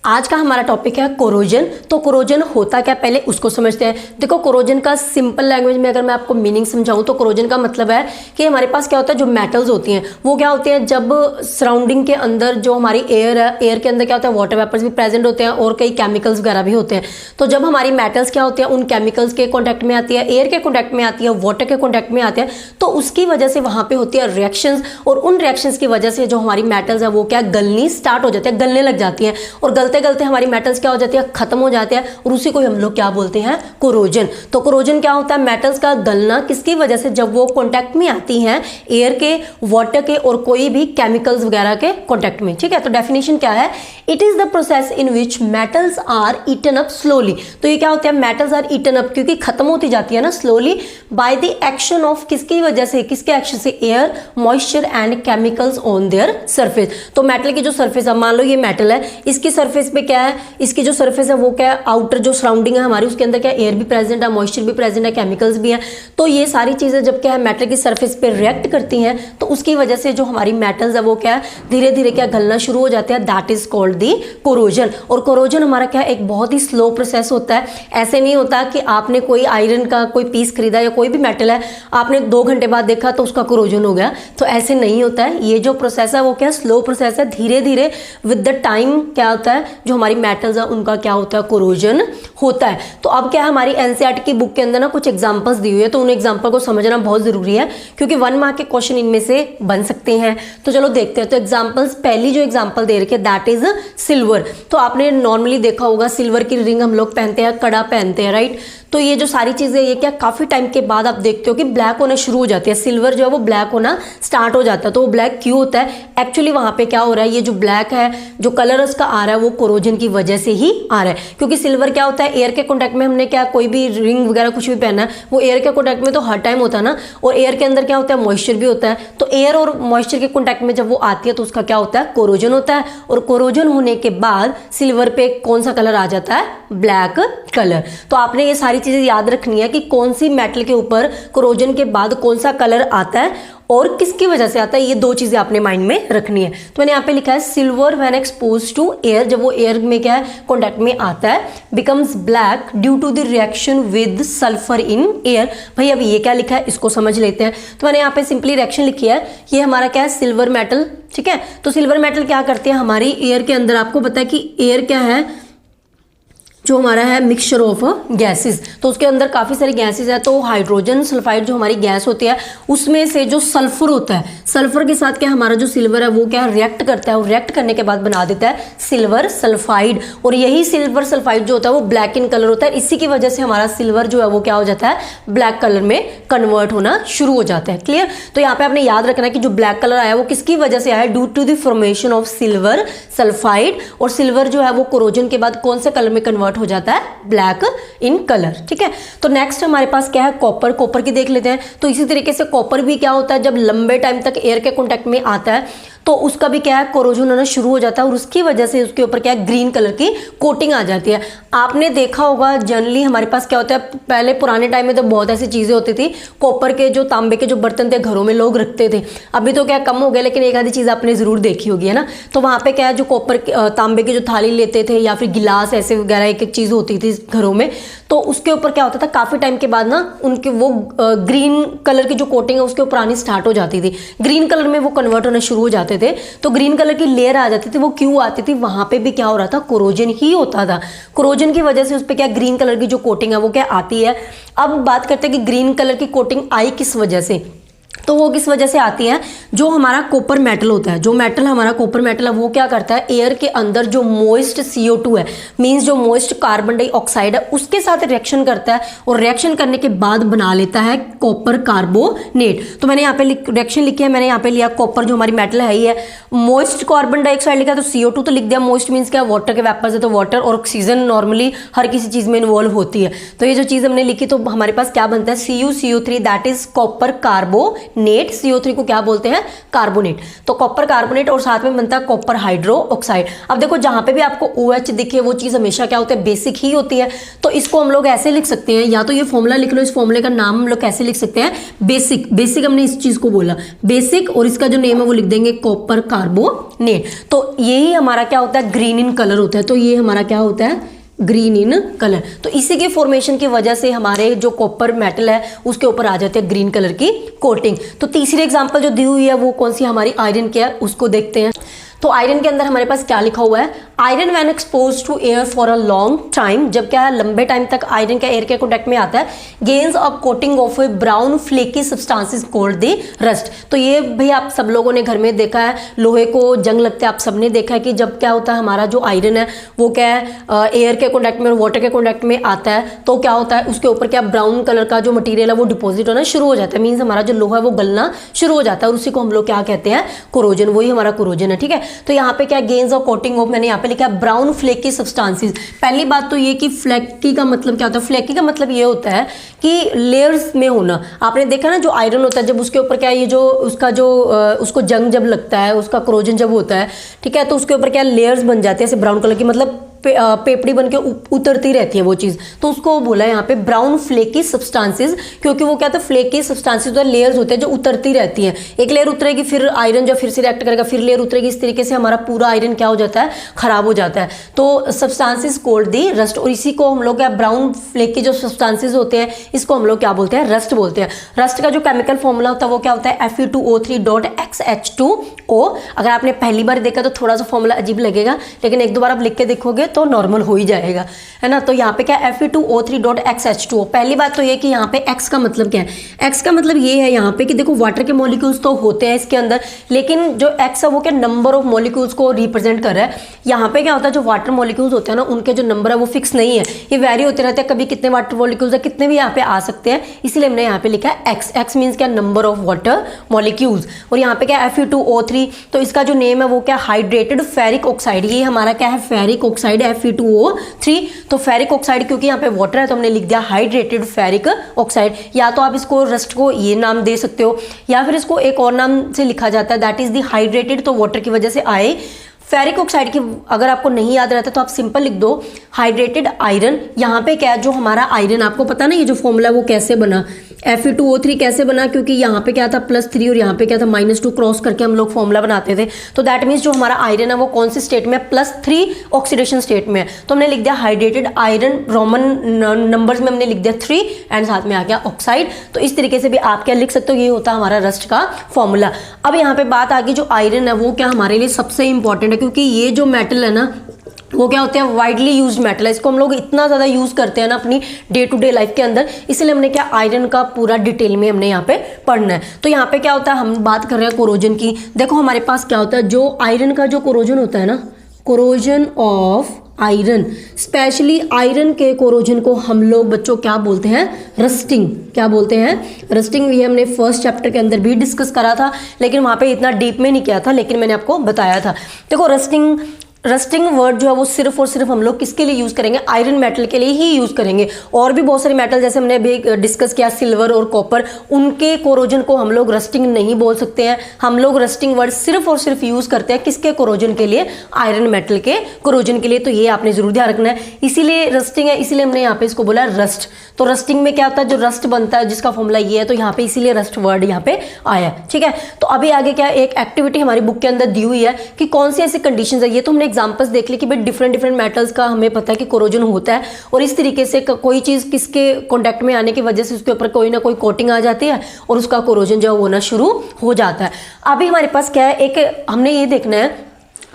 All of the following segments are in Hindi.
आज का हमारा टॉपिक है कोरोजन। तो कोरोजन होता क्या, पहले उसको समझते हैं। देखो कोरोजन का सिंपल लैंग्वेज में अगर मैं आपको मीनिंग समझाऊं तो कोरोजन का मतलब है कि हमारे पास क्या होता है, जो मेटल्स होती हैं वो क्या होते हैं, जब सराउंडिंग के अंदर जो हमारी एयर है, एयर के अंदर क्या होता है, वाटर वेपर्स भी प्रेजेंट होते हैं और कई केमिकल्स वगैरह भी होते हैं। तो जब हमारी मेटल्स क्या होते हैं, उन केमिकल्स के कॉन्टैक्ट में आती है, एयर के कॉन्टैक्ट में आती है, वाटर के कॉन्टैक्ट में आते हैं, तो उसकी वजह से वहां पे होती है रिएक्शंस, और उन रिएक्शंस की वजह से जो हमारी मेटल्स है वो क्या गलनी स्टार्ट हो जाती है, गलने लग जाती हैं, और गलते गलते हमारी मेटल्स क्या हो जाती है, खत्म हो जाते हैं, और उसी को हम लोग क्या बोलते हैं, कोरोजन। तो कोरोजन क्या होता है, मेटल्स का गलना, किसकी वजह से, जब वो कॉन्टैक्ट में आती हैं एयर के, वाटर के और कोई भी केमिकल्स वगैरह के कॉन्टैक्ट में। ठीक है, तो डेफिनेशन क्या है, it is the process in which metals are eaten up slowly. तो ये क्या होता है, मेटल्स आर ईटन अप, क्योंकि खत्म होती जाती है ना slowly, by the action of, किसकी वजह से, किसके एक्शन से, air, moisture and chemicals on their surface. तो मेटल की जो सरफेस है, मान लो ये मेटल है, इसकी सरफेस पे क्या है, इसकी जो सरफेस है वो क्या है, आउटर जो सराउंडिंग है हमारी, उसके अंदर क्या एयर भी प्रेजेंट है, मॉइस्चर भी प्रेजेंट है, केमिकल्स भी हैं। तो ये सारी चीजें जब क्या है मेटल की सरफेस पे रिएक्ट करती हैं, तो उसकी वजह से जो हमारी मेटल्स है वो क्या है, धीरे धीरे क्या गलना शुरू हो जाते हैं। That is called the corrosion. और कोरोजन हमारा क्या है, एक बहुत ही स्लो प्रोसेस होता है। ऐसे नहीं होता कि आपने कोई आयरन का कोई पीस खरीदा या कोई भी मेटल है, आपने 2 घंटे बाद देखा तो उसका कोरोजन हो गया, तो ऐसे नहीं होता है। ये जो प्रोसेस है वो क्या स्लो प्रोसेस है, धीरे धीरे विद द टाइम क्या होता है, जो हमारी मेटल्स है उनका क्या होता है, कोरोजन होता है। तो अब क्या है, हमारी एनसीईआरटी की बुक के अंदर ना कुछ एग्जांपल्स दी हुई है, तो उन एग्जांपल को समझना बहुत जरूरी है, क्योंकि 1 मार्क के क्वेश्चन इनमें से बन सकते हैं। तो चलो देखते हैं। तो एग्जांपल्स, पहली जो एग्जांपल दे रखी है दैट इज सिल्वर। तो आपने नॉर्मली देखा होगा सिल्वर की रिंग हम लोग पहनते हैं, कड़ा पहनते हैं, राइट। तो ये जो सारी चीजें, ये क्या काफी टाइम के बाद आप देखते हो कि ब्लैक होना शुरू हो जाती है, सिल्वर जो है वो ब्लैक होना स्टार्ट हो जाता है। तो वो ब्लैक क्यों होता है, एक्चुअली वहां पे क्या हो रहा है, ये जो ब्लैक है, जो कलर उसका आ रहा है वो कोरोजन की वजह से ही आ रहा है। क्योंकि सिल्वर क्या होता है, एयर के कॉन्टैक्ट में, हमने क्या कोई भी रिंग वगैरह कुछ भी पहना है वो एयर के कॉन्टैक्ट में तो हर टाइम होता है ना, और एयर के अंदर क्या होता है, मॉइस्चर भी होता है। तो एयर और मॉइस्चर के कॉन्टैक्ट में जब वो आती है तो उसका क्या होता है, कोरोजन होता है। और कोरोजन होने के बाद सिल्वर पे कौन सा कलर आ जाता है, ब्लैक कलर। तो आपने ये सारी चीजें याद रखनी है कि कौन सी मेटल के ऊपर कोरोजन के बाद कौन सा कलर आता है और किसकी वजह से आता है, ये 2 चीजें आपने माइंड में रखनी है। तो मैंने यहाँ पे लिखा है silver when expose to air, जब वो एयर में क्या है कॉन्टैक्ट में आता है, becomes black due to the reaction with sulphur in air. भाई अब ये क्या लिखा है, इसको समझ लेते हैं। तो मैंने यहाँ पे सिंपली रिएक्शन लिखी है, ये हमारा क्या है, सिल्वर मेटल। ठीक है, तो सिल्वर मेटल क्या करते हैं, हमारी एयर के अंदर, आपको पता है कि एयर क्या है, जो हमारा है मिक्सचर ऑफ गैसेस, तो उसके अंदर काफ़ी सारी गैसेस है। तो हाइड्रोजन सल्फाइड जो हमारी गैस होती है, उसमें से जो सल्फर होता है, सल्फर के साथ क्या हमारा जो सिल्वर है वो क्या रिएक्ट करता है, और रिएक्ट करने के बाद बना देता है सिल्वर सल्फाइड। और यही सिल्वर सल्फाइड जो होता है वो ब्लैक इन कलर होता है। इसी की वजह से हमारा सिल्वर जो है वो क्या हो जाता है, ब्लैक कलर में कन्वर्ट होना शुरू हो जाता है। क्लियर। तो यहाँ पे आपने याद रखना है कि जो ब्लैक कलर आया वो किसकी वजह से आया, due to the formation of silver sulphide. और सिल्वर जो है वो कोरोजन के बाद कौन से कलर में कन्वर्ट हो जाता है, ब्लैक इन कलर। ठीक है, तो नेक्स्ट हमारे पास क्या है, कॉपर। कॉपर की देख लेते हैं। तो इसी तरीके से कॉपर भी क्या होता है, जब लंबे टाइम तक एयर के कांटेक्ट में आता है तो उसका भी क्या है, कोरोजन होना शुरू हो जाता है, और उसकी वजह से उसके ऊपर क्या है, ग्रीन कलर की कोटिंग आ जाती है। आपने देखा होगा जनरली हमारे पास क्या होता है, पहले पुराने टाइम में तो बहुत ऐसी चीजें होती थी, कॉपर के जो तांबे के जो बर्तन थे घरों में लोग रखते थे। अभी तो क्या कम हो गया, लेकिन एक आधी चीज आपने जरूर देखी होगी, है ना। तो वहां पे क्या है, जो कॉपर तांबे की जो थाली लेते थे या फिर गिलास, ऐसे वगैरह एक एक चीज होती थी घरों में, तो उसके ऊपर क्या होता था, काफी टाइम के बाद ना उनके वो ग्रीन कलर की जो कोटिंग है उसके ऊपर आनी स्टार्ट हो जाती थी, ग्रीन कलर में वो कन्वर्ट होना शुरू हो जाते थे। तो ग्रीन कलर की लेयर आ जाती थी। वो क्यों आती थी, वहां पे भी क्या हो रहा था, कोरोजन ही होता था। कोरोजन की वजह से उस पर क्या ग्रीन कलर की जो कोटिंग है वो क्या आती है। अब बात करते हैं कि ग्रीन कलर की कोटिंग आई किस वजह से, तो वो किस वजह से आती है, जो हमारा कॉपर मेटल होता है, जो मेटल हमारा कॉपर मेटल है वो क्या करता है, एयर के अंदर जो मोइस्ट CO2 है, मींस जो मोइस्ट कार्बन डाइऑक्साइड है, उसके साथ रिएक्शन करता है, और रिएक्शन करने के बाद बना लेता है कॉपर कार्बोनेट। तो मैंने यहाँ पे रिएक्शन लिखी है, मैंने यहाँ पे लिया कॉपर जो हमारी मेटल है ही है, मोइस्ट कार्बन डाइऑक्साइड लिखा है तो CO2 तो लिख दिया, मोइस्ट मीन्स क्या, वाटर के वेपर्स है तो वाटर, और ऑक्सीजन नॉर्मली हर किसी चीज में इन्वॉल्व होती है। तो ये जो चीज हमने लिखी तो हमारे पास क्या बनता है, CuCO3 that is copper carbonate. Net, CO3 को क्या बोलते हैं, कार्बोनेट। तो कॉपर कार्बोनेट और साथ में बनता है कॉपर हाइड्रो ऑक्साइड। अब देखो जहां पे भी आपको OH दिखे वो चीज हमेशा क्या होता है, बेसिक ही होती है। तो इसको हम लोग ऐसे लिख सकते हैं, या तो ये फॉर्मूला लिख लो, इस फॉर्मूले का नाम हम लोग कैसे लिख सकते हैं, बेसिक। बेसिक हमने इस चीज को बोला बेसिक, और इसका जो नेम है वो लिख देंगे कॉपर कार्बोनेट। तो यही हमारा क्या होता है, ग्रीन इन कलर होता है। तो ये हमारा क्या होता है, ग्रीन इन कलर। तो इसी के फॉर्मेशन की वजह से हमारे जो कॉपर मेटल है उसके ऊपर आ जाते हैं ग्रीन कलर की कोटिंग। तो तीसरी एग्जांपल जो दी हुई है वो कौन सी, हमारी आयरन की है, उसको देखते हैं। तो आयरन के अंदर हमारे पास क्या लिखा हुआ है, iron when expose to air for a long time, जब क्या है लंबे टाइम तक आयरन का एयर के कॉन्टेक्ट में आता है, gains a coating of A brown flaky substances called the rust. तो ये भाई आप सब लोगों ने घर में देखा है, लोहे को जंग लगते हैं, आप सबने देखा है कि जब क्या होता है हमारा जो आयरन है वो क्या है एयर के कॉन्टेक्ट में और वाटर के कॉन्टेक्ट में आता है, तो क्या होता है उसके ऊपर क्या ब्राउन कलर का जो मटीरियल है वो डिपॉजिट होना शुरू हो जाता है, मीन्स हमारा जो लोहा है वो गलना शुरू हो जाता है, और उसी को हम लोग क्या कहते हैं, कोरोजन। वही हमारा कोरोजन है, ठीक है। तो यहाँ पे क्या गेन्स और कोटिंग ऑफ, मैंने यहाँ पे लिखा है ब्राउन फ्लेकी सब्सटेंसेस। पहली बात तो ये कि फ्लेकी का मतलब क्या होता है, फ्लेकी का मतलब ये होता है कि लेयर्स में होना। आपने देखा ना जो आयरन होता है जब उसके ऊपर क्या है, ये जो उसका जो उसको जंग जब लगता है, उसका कोरोजन जब होता है, ठीक है, तो उसके ऊपर क्या लेयर्स बन जाते हैं ऐसे ब्राउन कलर की, मतलब पेपड़ी बन के उतरती रहती है वो चीज। तो उसको बोला है यहाँ पे ब्राउन फ्लेकी सब्सटेंसेस, क्योंकि वो क्या था, फ्लेकी सब्सटेंसेस तो लेयर्स होते हैं जो उतरती रहती हैं। एक लेयर उतरेगी, फिर आयरन जो फिर से रिएक्ट करेगा, फिर लेयर उतरेगी, इस तरीके से हमारा पूरा आयरन क्या हो जाता है, खराब हो जाता है। तो सब्सटेंसेस कॉल्ड दी रस्ट, और इसी को हम लोग क्या, ब्राउन फ्लेकी जो सब्सटेंसेस होते हैं इसको हम लोग क्या बोलते हैं, रस्ट बोलते हैं। रस्ट का जो केमिकल फॉर्मूला होता है वो क्या होता है, Fe2O3.XH2O। अगर आपने पहली बार देखा तो थोड़ा सा फॉर्मूला अजीब लगेगा, लेकिन एक दो बार आप लिख के देखोगे तो नॉर्मल हो ही जाएगा, है ना। तो यहाँ पे क्या Fe2O3.XH2O। पहली बात तो ये कि यहाँ पे X का मतलब क्या है, X का मतलब ये है यहाँ पे कि देखो वाटर के मॉलिक्यूल्स तो होते हैं इसके अंदर, लेकिन जो X है वो क्या नंबर ऑफ मॉलिक्यूल्स को रिप्रेजेंट कर रहा है। यहाँ पे क्या होता है, जो वाटर मॉलिक्यूल्स होते हैं ना उनके जो नंबर है वो फिक्स नहीं है, ये वेरी होते रहते हैं, कभी कितने वाटर मॉलिक्यूल्स है, कितने भी यहाँ पे आ सकते हैं, इसीलिए हमने यहाँ पे लिखा है X। X मीन्स क्या, नंबर ऑफ वाटर मॉलिक्यूल्स। और यहाँ पे क्या Fe2O3, तो इसका जो नेम है वो क्या, हाइड्रेटेड फेरिक ऑक्साइड। ये हमारा क्या है, फेरिक ऑक्साइड Fe2O3। तो फेरिक ऑक्साइड क्योंकि यहाँ पे वाटर है तो हमने लिख दिया हाइड्रेटेड फेरिक ऑक्साइड। या तो आप इसको रस्ट को ये नाम दे सकते हो, या फिर इसको एक और नाम से लिखा जाता है, दैट इज दी हाइड्रेटेड, तो वाटर की वजह से आए। फेरिक ऑक्साइड की अगर आपको नहीं याद रहता तो आप सिंपल लिख दो हाइड्रेटेड आयरन। यहाँ पे क्या है, जो हमारा आयरन, आपको पता ना ये जो फॉर्मूला वो कैसे बना, Fe2O3 कैसे बना, क्योंकि यहाँ पे क्या था +3 और यहाँ पे क्या था -2 क्रॉस करके हम लोग फॉर्मूला बनाते थे। तो दैट मीन्स जो हमारा आयरन है वो कौन से स्टेट में, +3 ऑक्सीडेशन स्टेट में है। तो हमने लिख दिया हाइड्रेटेड आयरन, रोमन नंबर्स में हमने लिख दिया 3 एंड साथ में आ गया ऑक्साइड। तो इस तरीके से भी आप क्या लिख सकते हो, ये होता है हमारा रस्ट का फॉर्मूला। अब यहाँ पे बात आ गई, जो आयरन है वो क्या हमारे लिए सबसे इंपॉर्टेंट है, क्योंकि ये जो मेटल है ना वो क्या होते हैं, वाइडली यूज्ड मेटल है, इसको हम लोग इतना ज़्यादा यूज़ करते हैं ना अपनी डे टू डे लाइफ के अंदर, इसलिए हमने क्या आयरन का पूरा डिटेल में हमने यहाँ पे पढ़ना है। तो यहाँ पे क्या होता है, हम बात कर रहे हैं कोरोजन की। देखो हमारे पास क्या होता है, जो आयरन का जो कोरोजन होता है ना, corrosion of iron, specially iron के कोरोजन को हम लोग बच्चों क्या बोलते हैं, रस्टिंग। क्या बोलते हैं, रस्टिंग। ये हमने फर्स्ट चैप्टर के अंदर भी डिस्कस करा था, लेकिन वहाँ पे इतना डीप में नहीं किया था, लेकिन मैंने आपको बताया था। देखो रस्टिंग वर्ड जो है वो सिर्फ और सिर्फ हम लोग किसके लिए यूज करेंगे, आयरन मेटल के लिए ही यूज करेंगे। और भी बहुत सारे मेटल जैसे हमने अभी डिस्कस किया, सिल्वर और कॉपर, उनके कोरोजन को हम लोग रस्टिंग नहीं बोल सकते हैं। हम लोग रस्टिंग वर्ड सिर्फ और सिर्फ यूज करते हैं किसके कोरोजन के लिए, आयरन मेटल के कोरोजन के लिए। तो ये आपने जरूर ध्यान रखना है, इसीलिए रस्टिंग है, इसीलिए हमने यहाँ पे इसको बोला रस्ट। तो रस्टिंग में क्या होता है, जो रस्ट बनता है जिसका फॉर्मूला ये है, तो यहाँ पे इसीलिए रस्ट वर्ड यहाँ पे आया, ठीक है। तो अभी आगे क्या, एक एक्टिविटी हमारी बुक के अंदर दी हुई है कि कौन सी ऐसी कंडीशंस है। ये तो हमने एग्जांपल्स देख ली कि भाई डिफरेंट मेटल्स का हमें पता है कि कोरोजन होता है, और इस तरीके से कोई चीज किसके कांटेक्ट में आने की वजह से उसके ऊपर कोई ना कोई कोटिंग आ जाती है और उसका कोरोजन जो होना शुरू हो जाता है। अभी हमारे पास क्या है, एक हमने ये देखना है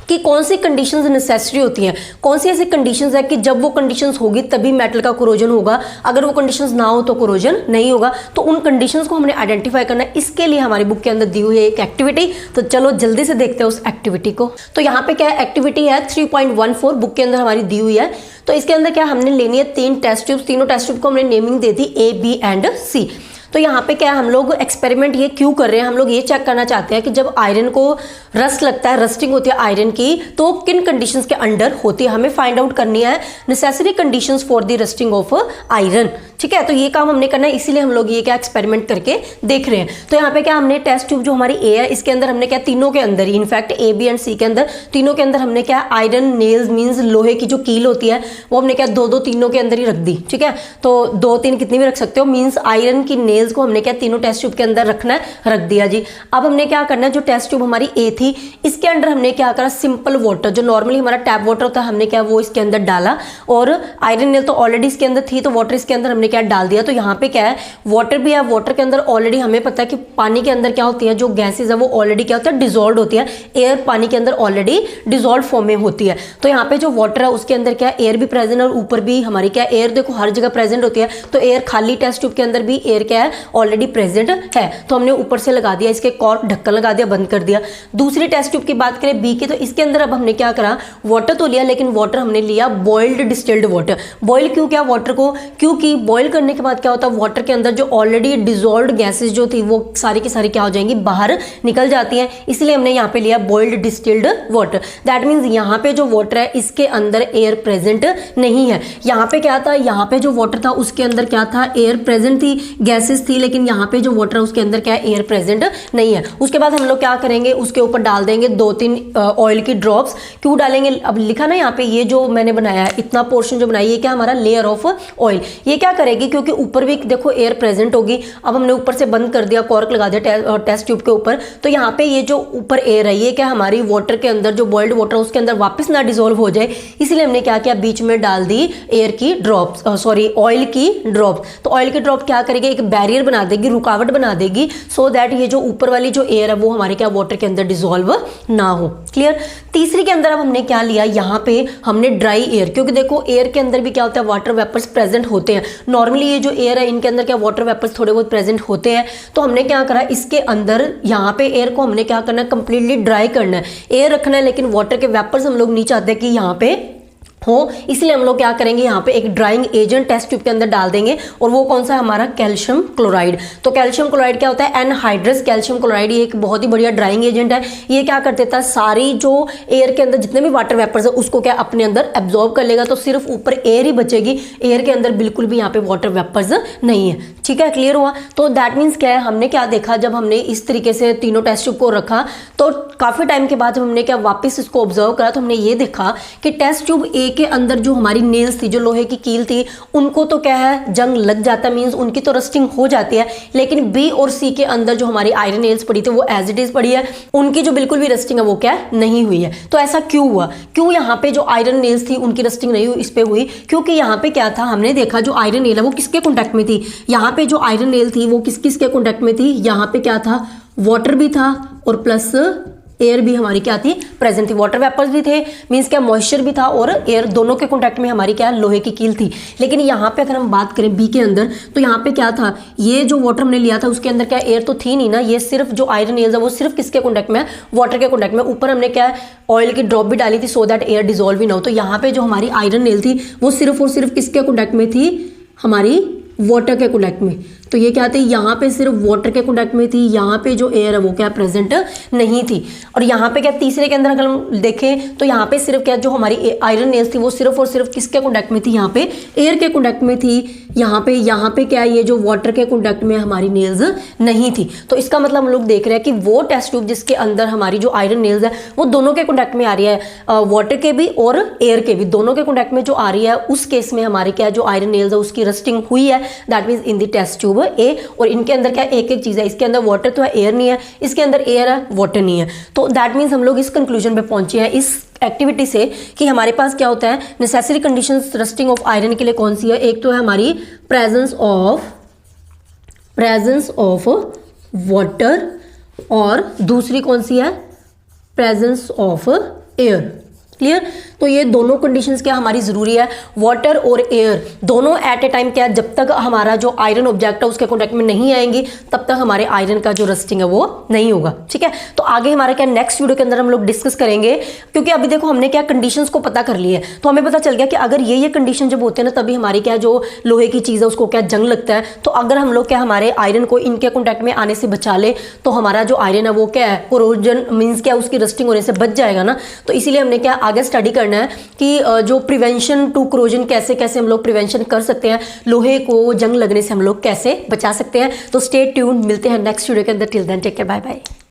कि कौन सी कंडीशंस नेसेसरी होती हैं, कौन सी ऐसी कंडीशंस है कि जब वो कंडीशंस होगी तभी मेटल का कोरोजन होगा, अगर वो कंडीशंस ना हो तो कोरोजन नहीं होगा। तो उन कंडीशंस को हमने आइडेंटिफाई करना है, इसके लिए हमारी बुक के अंदर दी हुई है एक एक्टिविटी। तो चलो जल्दी से देखते हैं उस एक्टिविटी को। तो यहाँ पे क्या एक्टिविटी है, 3.14 बुक के अंदर हमारी दी हुई है। तो इसके अंदर क्या हमने लेनी है 3 टेस्ट ट्यूब्स, तीनों टेस्ट ट्यूब को हमने naming they the A, B and C। तो यहाँ पे क्या है, हम लोग एक्सपेरिमेंट ये क्यों कर रहे हैं, हम लोग ये चेक करना चाहते हैं कि जब आयरन को रस्ट लगता है, रस्टिंग होती है आयरन की, तो किन कंडीशंस के अंडर होती है, हमें फाइंड आउट करनी है necessary conditions for the rusting of iron. ठीक है, तो ये काम हमने करना है, इसीलिए हम लोग ये क्या एक्सपेरिमेंट करके देख रहे हैं। तो यहाँ पे क्या हमने टेस्ट ट्यूब जो हमारी ए है, इसके अंदर हमने क्या तीनों के अंदर ही, इनफैक्ट ए बी एंड सी के अंदर तीनों के अंदर हमने क्या आयरन नेल्स मींस लोहे की जो कील होती है वो हमने क्या दो दो तीनों के अंदर ही रख दी। ठीक है, तो दो तीन कितनी भी रख सकते हो, मींस आयरन की नेल्स को हमने क्या तीनों टेस्ट ट्यूब के अंदर रखना है, रख दिया जी। अब हमने क्या करना है, जो टेस्ट ट्यूब हमारी ए थी इसके अंदर हमने क्या करा, सिंपल वाटर जो नॉर्मली हमारा टैप वाटर होता है हमने क्या वो इसके अंदर डाला, और आयरन नेल तो ऑलरेडी इसके अंदर थी तो वाटर इसके अंदर हमने क्या डाल दिया। तो यहाँ पे क्या है, वाटर भी है, वाटर के अंदर ऑलरेडी हमें पता है कि पानी के अंदर क्या होती है, जो गैसेज है वो ऑलरेडी क्या होता है, डिजोल्व होती है। एयर पानी के अंदर ऑलरेडी डिजोल्व फॉर्म में होती है। तो यहाँ पे जो वाटर है उसके अंदर क्या एयर भी प्रेजेंट है, और ऊपर भी हमारी क्या एयर देखो हर जगह प्रेजेंट होती है। तो एयर खाली टेस्ट ट्यूब के अंदर भी एयर क्या है ऑलरेडी प्रेजेंट है। तो हमने ऊपर से लगा दिया, इसके कॉर्क ढक्कन लगा दिया, बंद कर दिया। दूसरी टेस्ट ट्यूब की बात करें बी की, तो इसके अंदर अब हमने क्या करा, वाटर तो लिया, लेकिन वाटर हमने लिया बॉइल्ड डिस्टिल्ड वाटर। बॉइल क्यों किया वाटर को, क्योंकि बॉइल करने के बाद क्या होता है, वाटर के अंदर जो ऑलरेडी डिजोल्व्ड गैसेज जो थी वो सारी की सारी क्या हो जाएंगी, बाहर निकल जाती हैं। इसलिए हमने यहाँ पे लिया boiled distilled water. That means यहाँ पे जो वाटर है इसके अंदर एयर प्रेजेंट नहीं है। यहाँ पे क्या था, यहाँ पे जो वाटर था उसके अंदर क्या था, एयर प्रेजेंट थी, गैसेस थी, लेकिन यहाँ पे जो वाटर है उसके अंदर क्या है, एयर प्रेजेंट नहीं है। उसके बाद हम लोग क्या करेंगे, उसके ऊपर डाल देंगे 2-3 ऑयल की ड्रॉप्स। क्यों डालेंगे, अब लिखा ना यहाँ पे, ये जो मैंने बनाया है इतना पोर्शन जो बनाया, ये क्या हमारा लेयर ऑफ ऑयल। ये क्या करेगी, क्योंकि ऊपर भी देखो एयर प्रेजेंट होगी। अब हमने ऊपर से बंद कर दिया, कॉर्क लगा दिया टेस्ट ट्यूब के ऊपर, तो यहाँ पे ये जो ऊपर एयर है ये क्या हमारी वाटर के अंदर जो बॉइल्ड वाटर है उसके अंदर वापस ना डिसॉल्व हो जाए, इसलिए हमने क्या किया, बीच में डाल दी एयर की ड्रॉप्स, सॉरी ऑयल की ड्रॉप्स। तो ऑयल की ड्रॉप क्या करेगी, एक बैरियर बना देगी, रुकावट बना देगी, सो दैट ये जो ऊपर वाली जो एयर है वो हमारे क्या वाटर के अंदर डिसॉल्व ना हो। क्लियर। तीसरी के अंदर अब हमने क्या लिया, यहाँ पे हमने ड्राई एयर, क्योंकि देखो एयर के अंदर भी क्या होता है, वाटर वेपर्स प्रेजेंट होते हैं। नॉर्मली ये जो एयर है इनके अंदर क्या वाटर वेपर्स थोड़े बहुत प्रेजेंट होते हैं। तो हमने क्या करा, इसके अंदर यहाँ पे एयर को हमने क्या करना है, कंप्लीटली ड्राई करना है। एयर रखना है लेकिन वाटर के वेपर्स हम लोग नहीं चाहते कि यहाँ पे हो, इसलिए हम लोग क्या करेंगे, यहाँ पे एक ड्राइंग एजेंट टेस्ट ट्यूब के अंदर डाल देंगे, और वो कौन सा है हमारा कैल्शियम क्लोराइड। तो कैल्शियम क्लोराइड क्या होता है, एनहाइड्रस कैल्शियम क्लोराइड, ये एक बहुत ही बढ़िया ड्राइंग एजेंट है। ये क्या कर देता है, सारी जो एयर के अंदर जितने भी वाटर वेपर्स है उसको क्या अपने अंदर एब्जॉर्ब कर लेगा, तो सिर्फ ऊपर एयर ही बचेगी, एयर के अंदर बिल्कुल भी यहाँ पे वाटर वेपर्स नहीं है। ठीक है, क्लियर हुआ। तो दैट मीन्स क्या है, हमने क्या देखा, जब हमने इस तरीके से तीनों टेस्ट ट्यूब को रखा तो काफी टाइम के बाद जब हमने क्या वापस इसको ऑब्जर्व करा, तो हमने ये देखा कि टेस्ट ट्यूब ए के अंदर जो हमारी नेल्स थी, जो लोहे की कील थी, उनको तो क्या है जंग लग जाता है, मींस उनकी तो रस्टिंग हो जाती है। लेकिन बी और सी के अंदर जो हमारी आयरन नेल्स पड़ी थी वो एज इट इज पड़ी है, उनकी जो बिल्कुल भी रस्टिंग है वो क्या नहीं हुई है। तो ऐसा क्यों हुआ, क्यों यहाँ पे जो आयरन नेल्स थी उनकी रस्टिंग नहीं हुई, इस पे हुई, क्योंकि यहाँ पे क्या था, हमने देखा जो आयरन नेल है वो किसके कॉन्टेक्ट में थी। यहाँ पे जो आयरन नेल थी वो किस किसके कॉन्टेक्ट में थी, यहाँ पे क्या था, वाटर भी था और प्लस एयर भी हमारी क्या थी, प्रेजेंट थी। वाटर वेपर्स भी थे, मींस क्या मॉइस्चर भी था, और एयर दोनों के कॉन्टेक्ट में हमारी क्या लोहे की कील थी। लेकिन यहाँ पे अगर हम बात करें बी के अंदर, तो यहाँ पे क्या था, ये जो वाटर हमने लिया था उसके अंदर क्या एयर तो थी नहीं ना, ये सिर्फ जो आयरन नेल्स है वो सिर्फ किसके कॉन्टेक्ट में है, वाटर के कॉन्टेक्ट में। ऊपर हमने क्या ऑयल की ड्रॉप भी डाली थी सो दैट एयर डिजोल्व ही ना हो। तो यहाँ पे जो हमारी आयरन नेल थी वो सिर्फ और सिर्फ किसके कॉन्टेक्ट में थी, हमारी वाटर के कॉन्टेक्ट में। तो ये क्या थे, यहाँ पे सिर्फ वाटर के कॉन्टेक्ट में थी, यहाँ पे जो एयर है वो क्या प्रेजेंट नहीं थी। और यहाँ पे क्या तीसरे के अंदर अगर हम देखें तो यहाँ पे सिर्फ क्या जो हमारी आयरन नेल्स थी वो सिर्फ और सिर्फ किसके कॉन्टेक्ट में थी, यहाँ पे एयर के कॉन्टेक्ट में थी। यहाँ पे क्या ये जो वाटर के कॉन्टेक्ट में हमारी नेल्स नहीं थी। तो इसका मतलब हम लोग देख रहे हैं कि वो टेस्ट ट्यूब जिसके अंदर हमारी जो आयरन नेल्स है वो दोनों के कॉन्टेक्ट में आ रही है, वाटर के भी और एयर के भी, दोनों के कॉन्टेक्ट में जो आ रही है, उस केस में हमारी क्या जो आयरन नेल्स है उसकी रस्टिंग हुई है। That means in the test tube A. और इनके अंदर क्या एक एक चीज है, इसके अंदर वाटर तो है, एयर नहीं है, इसके अंदर एयर है, वाटर नहीं है। तो दैट मीन्स हम लोग इस कंक्लूजन पे पहुंचे हैं इस एक्टिविटी से कि हमारे पास क्या होता है, necessary conditions rusting of iron के लिए कौन सी है। एक तो है हमारी प्रेजेंस ऑफ वाटर, और दूसरी कौन सी है, प्रेजेंस ऑफ एयर। क्लियर। तो ये दोनों कंडीशंस क्या हमारी ज़रूरी है, वाटर और एयर दोनों एट ए टाइम क्या, जब तक हमारा जो आयरन ऑब्जेक्ट है उसके कॉन्टैक्ट में नहीं आएंगी तब तक हमारे आयरन का जो रस्टिंग है वो नहीं होगा। ठीक है, तो आगे हमारा क्या नेक्स्ट वीडियो के अंदर हम लोग डिस्कस करेंगे, क्योंकि अभी देखो हमने क्या कंडीशंस को पता कर लिया है, तो हमें पता चल गया कि अगर ये कंडीशन जब होते हैं ना तभी हमारी क्या जो लोहे की चीज़ है उसको क्या जंग लगता है। तो अगर हम लोग क्या हमारे आयरन को इनके कॉन्टैक्ट में आने से बचा ले तो हमारा जो आयरन है वो क्या है, कोरोजन मीन्स क्या उसकी रस्टिंग होने से बच जाएगा ना। तो इसीलिए हमने क्या आगे स्टडी करना है कि जो प्रिवेंशन टू कोरोजन कैसे कैसे हम लोग प्रिवेंशन कर सकते हैं, लोहे को जंग लगने से हम लोग कैसे बचा सकते हैं। तो स्टे ट्यून्ड, मिलते हैं नेक्स्ट वीडियो के अंदर। Till then take care, bye bye.